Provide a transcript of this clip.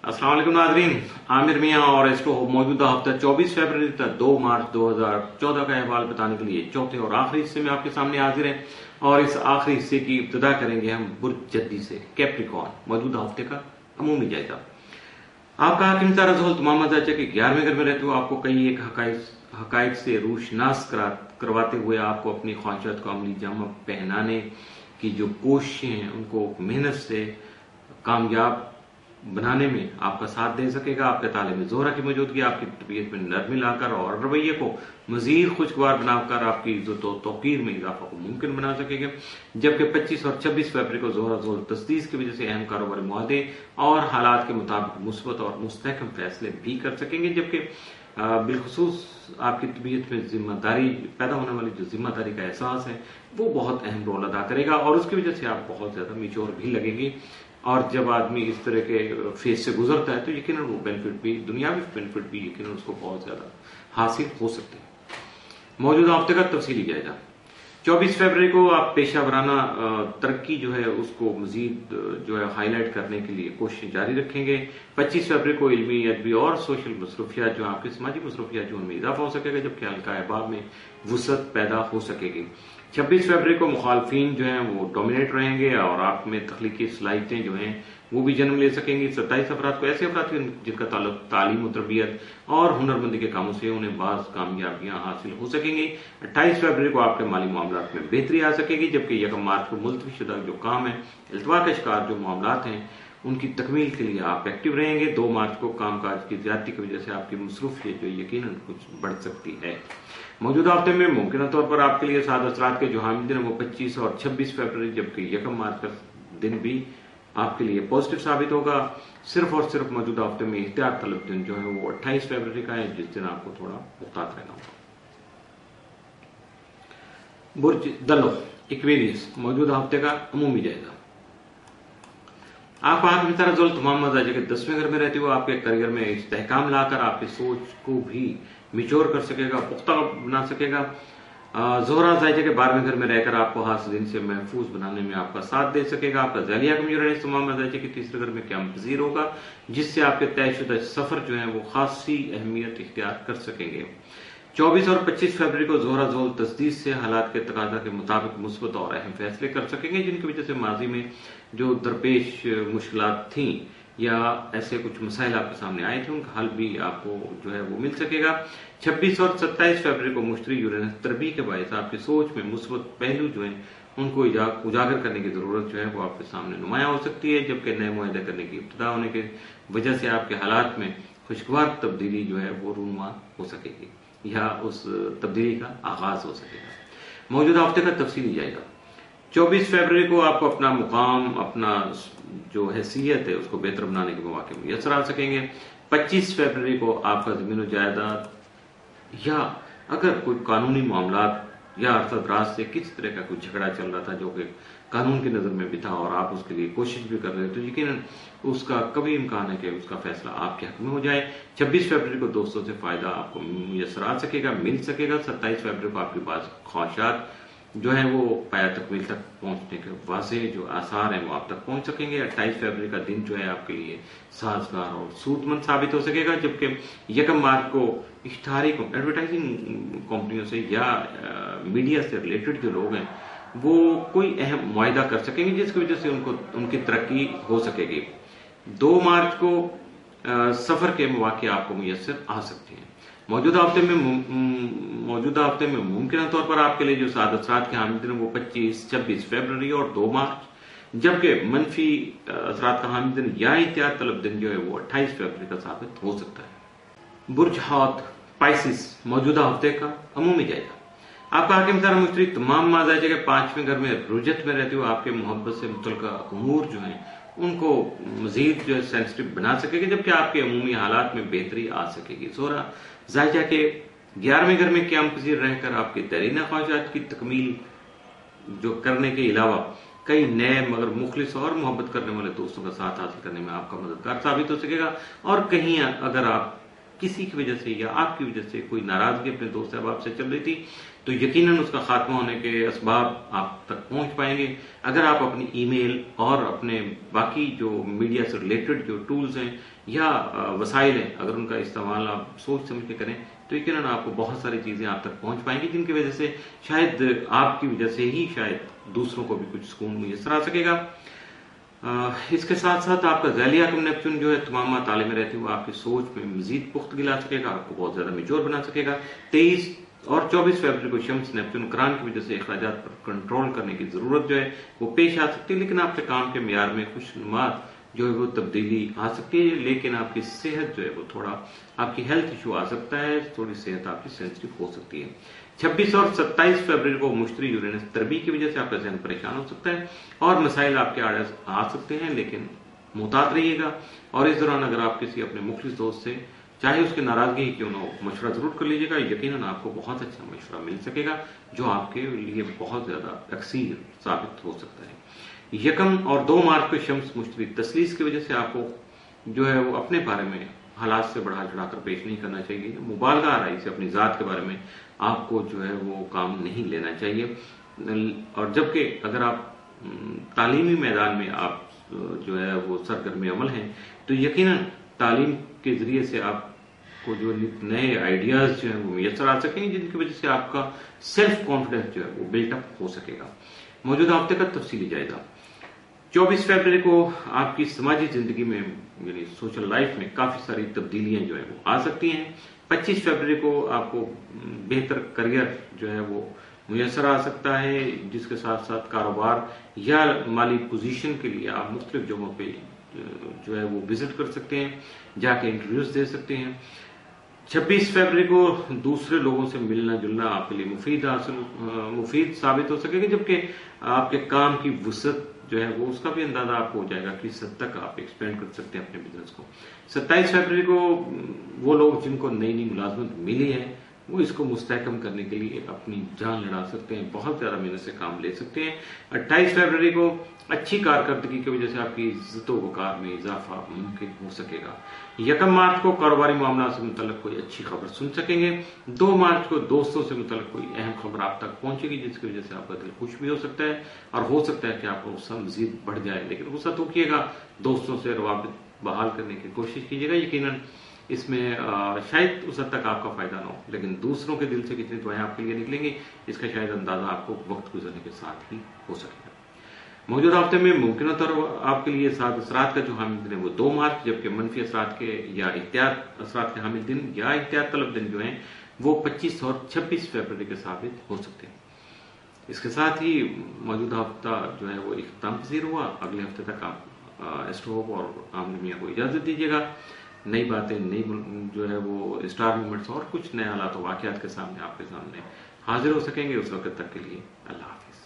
अस्सलाम वालेकुम नाज़रीन, आमिर मियां और इसको मौजूदा हफ्ता 24 फरवरी तक 2 मार्च 2014 का अहवाल बताने के लिए चौथे और आखिरी हिस्से में आपके सामने हाजिर है। और इस आखिरी हिस्से की इब्तिदा करेंगे हम बुर्ज जद्दी से, कैप्रिकॉर्न, मौजूदा हफ्ते का अमूमी जायजा। आपका हाकिम रजोल तमाम कि 11वें घर में रहते हुए आपको कई एक हकाइक से रूशनास करवाते हुए आपको अपनी ख्वाहिशात को अमली जामा पहनाने की जो कोशिशें हैं उनको मेहनत से कामयाब बनाने में आपका साथ दे सकेगा। आपके ताले में जोहरा की मौजूदगी आपकी तबीयत में नरमी लाकर और रवैये को मजीद खुशगवार बनाकर आपकी इज्जत और तौकीर में इजाफा को मुमकिन बना सकेगा। जबकि 25 और 26 फरवरी को जोहरा जोल तस्दीस की वजह से अहम कारोबारी मुआहदे और हालात के मुताबिक मुस्बत और मुस्तहकम फैसले भी कर सकेंगे। जबकि बिलखुसूस आपकी तबीयत में जिम्मेदारी पैदा होने वाली जो जिम्मेदारी का एहसास है वो बहुत अहम रोल अदा करेगा और उसकी वजह से आप बहुत ज्यादा मिचोर भी लगेंगे। और जब आदमी इस तरह के फेज से गुजरता है तो यकीनन वो बेनिफिट भी, दुनियावी बेनिफिट भी यकीनन उसको बहुत ज्यादा हासिल हो सकते हैं। मौजूदा हफ्ते का तफसीली जायजा। 24 फरवरी को आप पेशा वराना तरक्की जो है उसको मजीद जो है हाईलाइट करने के लिए कोशिशें जारी रखेंगे। 25 फरवरी को इल्मी, अदबी और सोशल मसरूफियात जो आपकी समाजी मसरूफियात जो उनमें इजाफा हो सकेगा, जबकि हल्का अहबाब में वुसअत पैदा हो सकेगी। 26 फरवरी को मुखालफिन जो हैं वो डोमिनेट रहेंगे और आप में तख्लीकी सलाहियतें जो हैं वो भी जन्म ले सकेंगी। 27 अफराद को ऐसे अफराद जिनका ताल्लुक तालीम, तरबियत और हुनरमंदी के कामों से उन्हें बाज कामयाबियां हासिल हो सकेंगी। 28 फरवरी को आपके माली मामलात में बेहतरी आ सकेगी, जबकि 1 मार्च को मुलतवी शुदा जो काम है, इल्तवा के शिकार जो मामलात हैं उनकी तकमील के लिए आप एक्टिव रहेंगे। 2 मार्च को कामकाज की ज्यादती की वजह से आपकी मसरूफियत जो यकीनन कुछ बढ़ सकती है। मौजूदा हफ्ते में मुमकिन तौर पर आपके लिए साद असरात के जो हामिल दिन वो 25 और 26 फरवरी, जबकि 1 मार्च का दिन भी आपके लिए पॉजिटिव साबित होगा। सिर्फ और सिर्फ मौजूदा हफ्ते में इख्तियार तलब दिन जो है वो 28 फरवरी का है, जिस दिन आपको थोड़ा मुहतात रहना होगा। बुर्ज दलो, एक्वेरियस, मौजूदा हफ्ते का अमूमी जायजा। आप आंख में तरह तमाम मजाज के 10वें घर में रहते हुए आपके करियर में इस्तेहकाम लाकर आपकी सोच को भी मिचोर कर सकेगा, पुख्ता बना सकेगा। जोहरा जायजे के 12वें घर में रहकर आपको हासिल से महफूज बनाने में आपका साथ दे सकेगा। आपका ज़ालिया कमजोर तमाम जायजे के 3रे घर में क्याम पजीर होगा, जिससे आपके तयशुदा सफर जो है वो खासी अहमियत इख्तियार कर सकेंगे। 24 और 25 फरवरी को जोहरा जोल तस्दीस से हालात के तकाजा के मुताबिक मुस्बत और अहम फैसले कर सकेंगे, जिनकी वजह से माजी में जो दरपेश मुश्किलात थी या ऐसे कुछ मसाइल आपके सामने आए थे उनका हल भी आपको जो है वो मिल सकेगा। 26 और 27 फरवरी को मुश्तरी यूरेनस तरबी के बायस आपकी सोच में मुस्बत पहलू जो है उनको उजागर करने की जरूरत जो है वो आपके सामने नुमाया हो सकती है, जबकि नए मुआहदे करने की इब्तिदा होने की वजह से आपके हालात में खुशगवार तब्दीली जो है वो रूनुमा हो सकेगी या उस तब्दीली का आगाज हो सकेगा। मौजूदा हफ्ते का तफसीली जाएगा। 24 फरवरी को आपको अपना मुकाम, अपना जो हैसियत है उसको बेहतर बनाने के मौके मुयसर आ सकेंगे। 25 फरवरी को आपका जमीन जायदाद या अगर कोई कानूनी मामला या अरसा दराज से किस तरह का कोई झगड़ा चल रहा था जो कि कानून की नजर में भी था और आप उसके लिए कोशिश भी कर रहे थे, तो यकीनन उसका कभी इम्कान है कि उसका फैसला आपके हक में हो जाए। 26 फरवरी को दोस्तों से फायदा आपको मुयसर आ सकेगा, मिल सकेगा। 27 फरवरी को आपके पास ख्वाहिशात जो है वो पाया तकमील तक पहुंचने के वाजे जो आसार हैं वो आप तक पहुंच सकेंगे। 28 फरवरी का दिन जो है आपके लिए साजगार और सूदमंद साबित हो सकेगा, जबकि 1 मार्च को इश्तहारी एडवर्टाइजिंग कंपनियों से या मीडिया से रिलेटेड जो लोग हैं वो कोई अहम मुआहदा कर सकेंगे, जिसकी वजह से उनकी तरक्की हो सकेगी। 2 मार्च को सफर के मौके आपको मुयसर आ सकते हैं। मौजूदा हफ्ते में मुमकिन तौर पर आपके लिए जो साद असरात के हामिल दिन वो 25, 26 फरवरी और 2 मार्च, जबकि मनफी असरात का हामिल दिन या इख्तियार तलब दिन जो है वो 28 फरवरी का साबित हो सकता है। बुर्ज हौत, पाइसिस, मौजूदा हफ्ते का अमूमी जायजा। आपका हाकिम तारा मुश्तरी तमाम माजाजे के 5वें घर में रुजत में रहते हुए आपके मोहब्बत से मुतल्लिका अमूर जो है उनको मजीद जो है सेंसिटिव बना सकेगी, जबकि आपके अमूमी हालात में बेहतरी आ सकेगी। जोहरा जायजा के 11वें घर में क्याम पजीर रहकर आपकी तरीना ख्वाहिशात की तकमील जो करने के अलावा कई नए मगर मुखलिस और मोहब्बत करने वाले दोस्तों का साथ हासिल करने में आपका मददगार साबित हो सकेगा। और कहीं अगर आप کسی کی وجہ سے یا آپ کی وجہ سے کوئی ناراضگی اپنے دوست احباب سے چل رہی تھی تو یقیناً اس کا خاتمہ ہونے کے اسباب آپ تک پہنچ پائیں گے اگر آپ اپنی ای میل اور اپنے باقی جو میڈیا سے ریلیٹڈ جو ٹولز ہیں یا وسائل ہیں اگر ان کا استعمال آپ سوچ سمجھ کے کریں تو یقیناً آپ کو بہت ساری چیزیں آپ تک پہنچ پائیں گی جن کی وجہ سے شاید آپ کی وجہ سے ہی شاید دوسروں کو بھی کچھ سکون میسر آ سکے گا۔ اس کے ساتھ ساتھ آپ کا ذیلی حاکم نیپچون جو ہے تمام مطالعے میں رہتے ہوئے آپ کی سوچ میں مزید پختگی لا سکے گا، آپ کو بہت زیادہ میچور بنا سکے گا۔ 23 اور 24 فروری کو شمس نیپچون قرآن کی وجہ سے اخراجات پر کنٹرول کرنے کی ضرورت جو ہے وہ پیش آ سکتی ہے، لیکن آپ کے کام کے معیار میں خوشنما جو ہے وہ تبدیلی آ سکتی ہے، لیکن آپ کی صحت جو ہے وہ تھوڑا آپ کی ہیلتھ ایشو آ سکتا ہے، تھوڑی صحت آپ کی سینسٹیو ہو سکتی ہے۔ 26 اور 27 فروری کو مشتری یورینس تربی کی وجہ سے آپ کا ذہن پریشان ہو سکتا ہے اور مسائل آپ کے آڑے آ سکتے ہیں، لیکن محتاط رہیے گا۔ اور اس دوران اگر آپ کسی اپنے مخلص دوست سے چاہے اس کی ناراضگی ہی کیوں نہ ہو مشورہ ضرور کر لیجیے گا، یقیناً آپ کو بہت اچھا مشورہ مل سکے گا جو آپ کے لیے بہت زیادہ اکثیر ثابت ہو سکتا ہے۔ 1 اور 2 مارچ کو شمس مشتری تسلیس کی وجہ سے آپ کو جو ہے وہ اپنے بارے میں حالات سے بڑھا چڑھا کر پیش نہیں کرنا چاہیے، مبالغہ آرائی سے اپنی ذات کے بارے میں آپ کو جو ہے وہ کام نہیں لینا چاہیے۔ اور جبکہ اگر آپ تعلیمی میدان میں آپ جو ہے وہ سرگرم عمل ہیں تو یقیناً تعلیم کے ذریعے سے آپ کو جو نئے آئیڈیاز جو ہیں وہ میسر آ سکیں جن کی وجہ سے آپ کا سیلف کانفیڈنس جو ہے وہ بلٹ اپ ہو سکے گا۔ موجودہ ہفتے کا تفصیلی جائزہ۔ 24 فروری کو آپ کی سماجی زندگی میں یعنی سوشل لائف میں کافی ساری تبدیلیاں جو ہیں وہ آ سکتی ہیں۔ 25 فروری کو آپ کو بہتر کریئر جو ہے وہ میسر آ سکتا ہے، جس کے ساتھ ساتھ کاروبار یا مالی پوزیشن کے لیے آپ مختلف جگہوں پہ جو ہے وہ وزٹ کر سکتے ہیں، جا کے انٹرویوز دے سکتے ہیں۔ 26 فروری کو دوسرے لوگوں سے ملنا جلنا آپ کے لیے مفید ثابت ہو سکے گا، جبکہ آپ کے کام کی وسعت جو ہے وہ اس کا بھی اندازہ آپ کو ہو جائے گا کہ کس حد تک آپ ایکسپینڈ کر سکتے ہیں اپنے بزنس کو۔ 27 فروری کو وہ لوگ جن کو نئی ملازمت ملی ہے وہ اس کو مستحکم کرنے کے لیے اپنی جان لڑا سکتے ہیں، بہت زیادہ محنت سے کام لے سکتے ہیں۔ 28 فروری کو اچھی کارکردگی کی وجہ سے آپ کی عزت و وقار میں اضافہ ممکن ہو سکے گا۔ 1 مارچ کو کاروباری معاملات سے متعلق کوئی اچھی خبر سن سکیں گے۔ 2 مارچ کو دوستوں سے متعلق کوئی اہم خبر آپ تک پہنچے گی جس کی وجہ سے آپ کا دل خوش بھی ہو سکتا ہے اور ہو سکتا ہے کہ آپ کا غصہ مزید بڑھ جائے، لیکن غصہ توکیے گا، دوستوں سے روابط بحال کرنے کی کوشش کیجیے گا۔ یقیناً اس میں شاید اس حد تک آپ کا فائدہ نہ ہو، لیکن دوسروں کے دل سے کتنی دعائیں آپ کے لیے نکلیں گی اس کا شاید اندازہ آپ کو وقت گزرنے کے ساتھ ہی ہو سکے گا۔ موجودہ ہفتے میں ممکنہ طور آپ کے لیے سات اثرات کا جو حامل دن ہے وہ 2 مارچ، جبکہ منفی اثرات کے یا احتیاط اثرات کے حامل دن یا احتیاط طلب دن جو ہیں وہ 25 اور 26 فروری کے ثابت ہو سکتے ہیں۔ اس کے ساتھ ہی موجودہ ہفتہ جو ہے وہ اختتام پذیر ہوا۔ اگلے ہفتے تک آپ ایسٹروپ اور عامر میاں کو اجازت دیجیے گا۔ نئی باتیں، نئی جو ہے وہ اسٹار مومنٹس اور کچھ نئے حالات و واقعات کے سامنے آپ کے سامنے حاضر ہو سکیں گے۔ اس وقت تک کے لیے اللہ حافظ۔